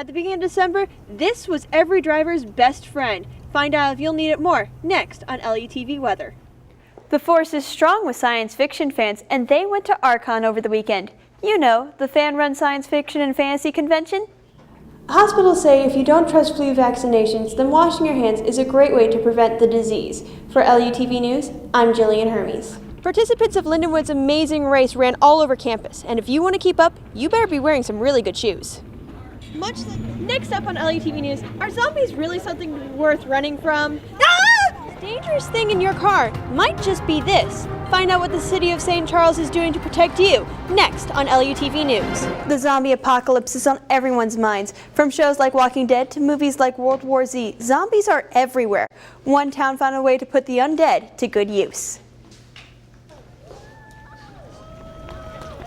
At the beginning of December, this was every driver's best friend. Find out if you'll need it more next on LUTV Weather. The force is strong with science fiction fans, and they went to Archon over the weekend. You know, the fan-run science fiction and fantasy convention. Hospitals say if you don't trust flu vaccinations, then washing your hands is a great way to prevent the disease. For LUTV News, I'm Jillian Hermes. Participants of Lindenwood's amazing race ran all over campus, and if you want to keep up, you better be wearing some really good shoes. Next up on LUTV News, are zombies really something worth running from? The dangerous thing in your car might just be this. Find out what the city of St. Charles is doing to protect you, next on LUTV News. The zombie apocalypse is on everyone's minds. From shows like Walking Dead to movies like World War Z, zombies are everywhere. One town found a way to put the undead to good use.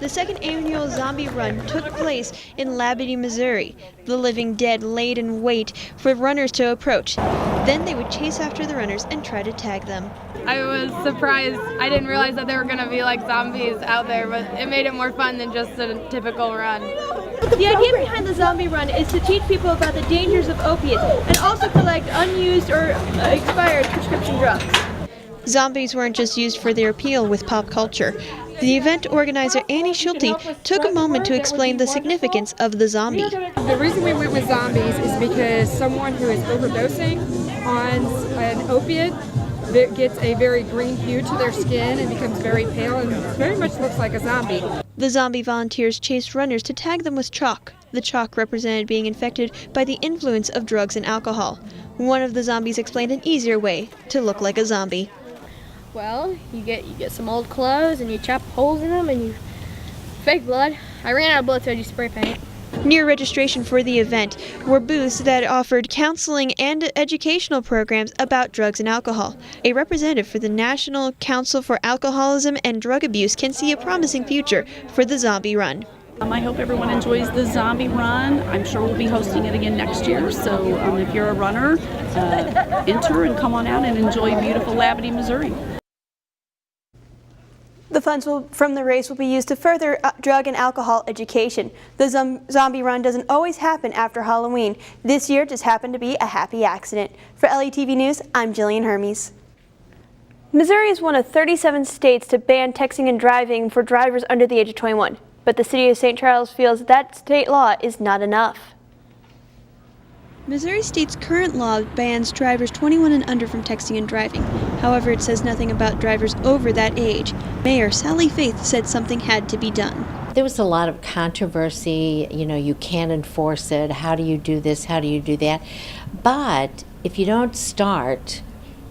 The second annual zombie run took place in Labadie, Missouri. The living dead laid in wait for runners to approach. Then they would chase after the runners and try to tag them. I was surprised. I didn't realize that there were going to be like zombies out there, but it made it more fun than just a typical run. The idea behind the zombie run is to teach people about the dangers of opiates and also collect unused or expired prescription drugs. Zombies weren't just used for their appeal with pop culture. The event organizer Annie Schulte took a moment to explain the significance of the zombie. The reason we went with zombies is because someone who is overdosing on an opiate gets a very green hue to their skin and becomes very pale and very much looks like a zombie. The zombie volunteers chased runners to tag them with chalk. The chalk represented being infected by the influence of drugs and alcohol. One of the zombies explained an easier way to look like a zombie. Well, you get some old clothes and you chop holes in them and you fake blood. I ran out of blood, so I used spray paint. Near registration for the event were booths that offered counseling and educational programs about drugs and alcohol. A representative for the National Council for Alcoholism and Drug Abuse can see a promising future for the zombie run. I hope everyone enjoys the zombie run. I'm sure we'll be hosting it again next year. So if you're a runner, enter and come on out and enjoy beautiful Labadie, Missouri. The funds from the race will be used to further drug and alcohol education. The zombie run doesn't always happen after Halloween. This year just happened to be a happy accident. For LUTV News, I'm Jillian Hermes. Missouri is one of 37 states to ban texting and driving for drivers under the age of 21. But the city of St. Charles feels that state law is not enough. Missouri State's current law bans drivers 21 and under from texting and driving. However, it says nothing about drivers over that age. Mayor Sally Faith said something had to be done. There was a lot of controversy, you can't enforce it, how do you do this, how do you do that? But if you don't start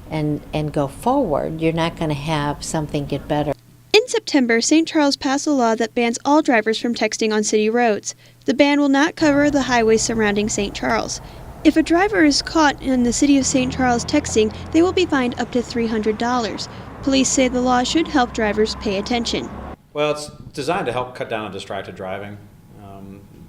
and go forward, you're not going to have something get better. In September, St. Charles passed a law that bans all drivers from texting on city roads. The ban will not cover the highways surrounding St. Charles. If a driver is caught in the city of St. Charles texting, they will be fined up to $300. Police say the law should help drivers pay attention. Well, it's designed to help cut down on distracted driving.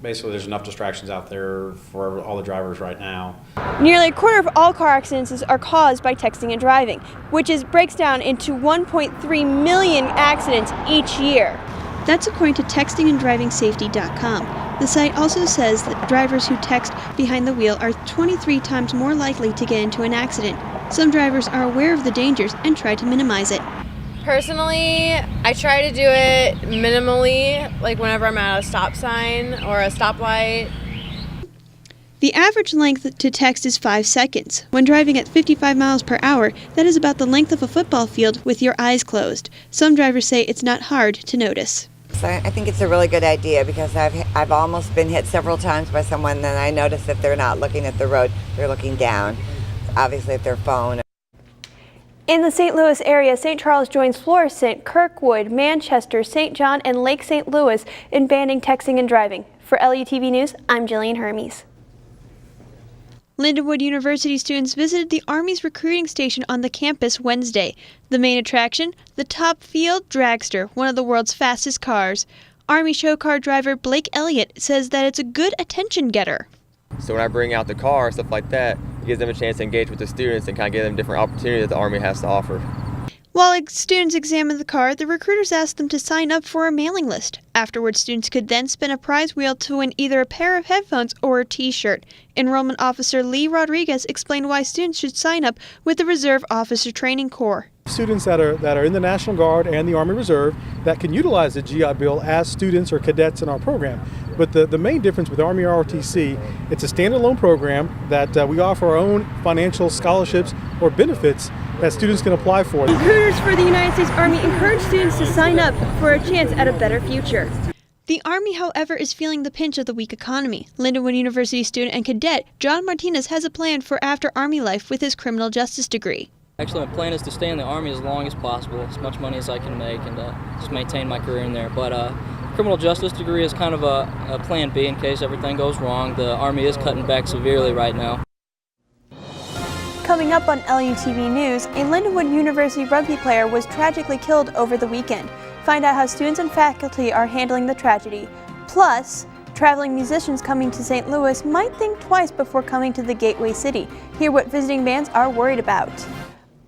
Basically, there's enough distractions out there for all the drivers right now. Nearly a quarter of all car accidents are caused by texting and driving, which breaks down into 1.3 million accidents each year. That's according to textinganddrivingsafety.com. The site also says that drivers who text behind the wheel are 23 times more likely to get into an accident. Some drivers are aware of the dangers and try to minimize it. Personally, I try to do it minimally, like whenever I'm at a stop sign or a stoplight. The average length to text is 5 seconds. When driving at 55 miles per hour, that is about the length of a football field with your eyes closed. Some drivers say it's not hard to notice. So I think it's a really good idea because I've almost been hit several times by someone, and I notice that they're not looking at the road, they're looking down, obviously at their phone. In the St. Louis area, St. Charles joins Florissant, Kirkwood, Manchester, St. John, and Lake St. Louis in banning texting and driving. For LUTV News, I'm Jillian Hermes. Lindenwood University students visited the Army's recruiting station on the campus Wednesday. The main attraction, the Top Field Dragster, one of the world's fastest cars. Army show car driver Blake Elliott says that it's a good attention getter. So when I bring out the car, stuff like that, it gives them a chance to engage with the students and kind of give them different opportunities that the Army has to offer. While students examined the car, the recruiters asked them to sign up for a mailing list. Afterwards, students could then spin a prize wheel to win either a pair of headphones or a t-shirt. Enrollment Officer Lee Rodriguez explained why students should sign up with the Reserve Officer Training Corps. Students that are in the National Guard and the Army Reserve that can utilize the GI Bill as students or cadets in our program. But the main difference with Army ROTC, it's a standalone program that we offer our own financial scholarships or benefits that students can apply for. Recruiters for the United States Army encourage students to sign up for a chance at a better future. The Army, however, is feeling the pinch of the weak economy. Lindenwood University student and cadet John Martinez has a plan for after Army life with his criminal justice degree. Actually, my plan is to stay in the Army as long as possible, as much money as I can make, and just maintain my career in there. But criminal justice degree is kind of a plan B in case everything goes wrong. The Army is cutting back severely right now. Coming up on LUTV News, a Lindenwood University rugby player was tragically killed over the weekend. Find out how students and faculty are handling the tragedy. Plus, traveling musicians coming to St. Louis might think twice before coming to the Gateway City. Hear what visiting bands are worried about.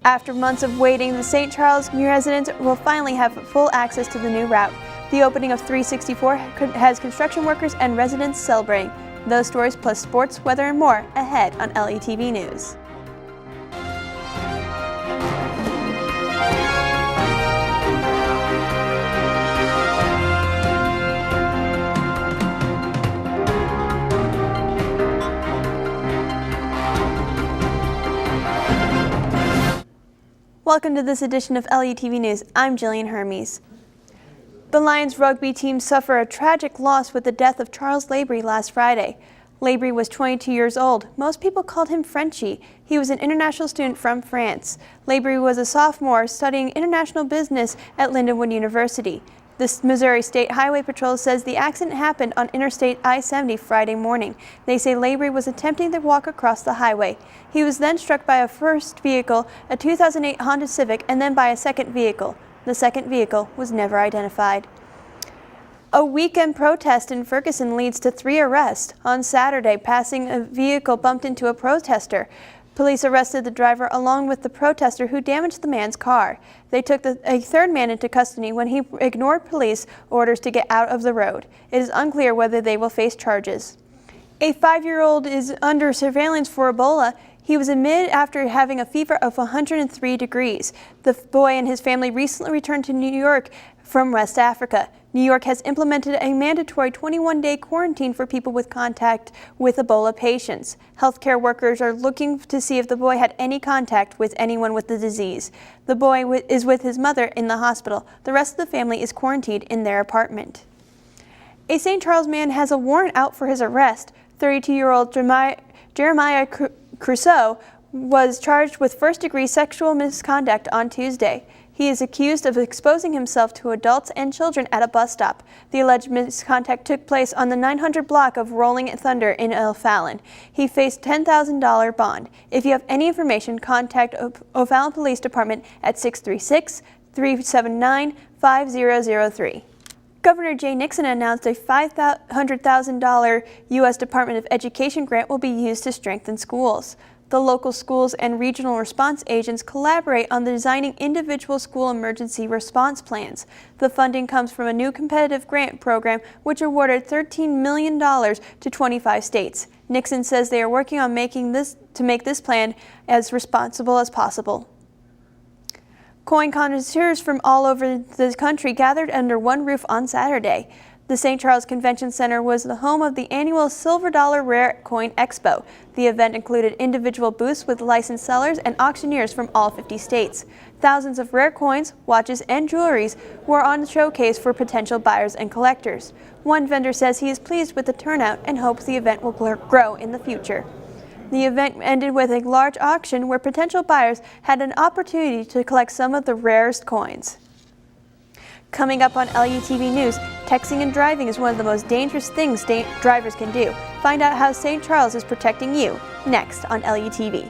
After months of waiting, the St. Charles residents will finally have full access to the new route. The opening of 364 has construction workers and residents celebrating. Those stories plus sports, weather, and more ahead on LUTV News. Welcome to this edition of LUTV News. I'm Jillian Hermes. The Lions rugby team suffered a tragic loss with the death of Charles Labrie last Friday. Labrie was 22 years old. Most people called him Frenchie. He was an international student from France. Labrie was a sophomore studying international business at Lindenwood University. The Missouri State Highway Patrol says the accident happened on Interstate I-70 Friday morning. They say Labrie was attempting to walk across the highway. He was then struck by a first vehicle, a 2008 Honda Civic, and then by a second vehicle. The second vehicle was never identified. A weekend protest in Ferguson leads to 3 arrests. On Saturday, passing a vehicle bumped into a protester. Police arrested the driver along with the protester who damaged the man's car. They took a third man into custody when he ignored police orders to get out of the road. It is unclear whether they will face charges. A 5-year-old is under surveillance for Ebola. He was admitted after having a fever of 103 degrees. The boy and his family recently returned to New York from West Africa. New York has implemented a mandatory 21-day quarantine for people with contact with Ebola patients. Healthcare workers are looking to see if the boy had any contact with anyone with the disease. The boy is with his mother in the hospital. The rest of the family is quarantined in their apartment. A St. Charles man has a warrant out for his arrest. 32-year-old Jeremiah Crusoe was charged with first-degree sexual misconduct on Tuesday. He is accused of exposing himself to adults and children at a bus stop. The alleged misconduct took place on the 900 block of Rolling Thunder in O'Fallon. He faced $10,000 bond. If you have any information, contact O'Fallon Police Department at 636-379-5003. Governor Jay Nixon announced a $500,000 U.S. Department of Education grant will be used to strengthen schools. The local schools and regional response agents collaborate on designing individual school emergency response plans. The funding comes from a new competitive grant program which awarded $13 million to 25 states. Nixon says they are working on make this plan as responsible as possible. Coin connoisseurs from all over the country gathered under one roof on Saturday. The St. Charles Convention Center was the home of the annual Silver Dollar Rare Coin Expo. The event included individual booths with licensed sellers and auctioneers from all 50 states. Thousands of rare coins, watches, and jewelries were on the showcase for potential buyers and collectors. One vendor says he is pleased with the turnout and hopes the event will grow in the future. The event ended with a large auction where potential buyers had an opportunity to collect some of the rarest coins. Coming up on LUTV News, texting and driving is one of the most dangerous things drivers can do. Find out how St. Charles is protecting you next on LUTV.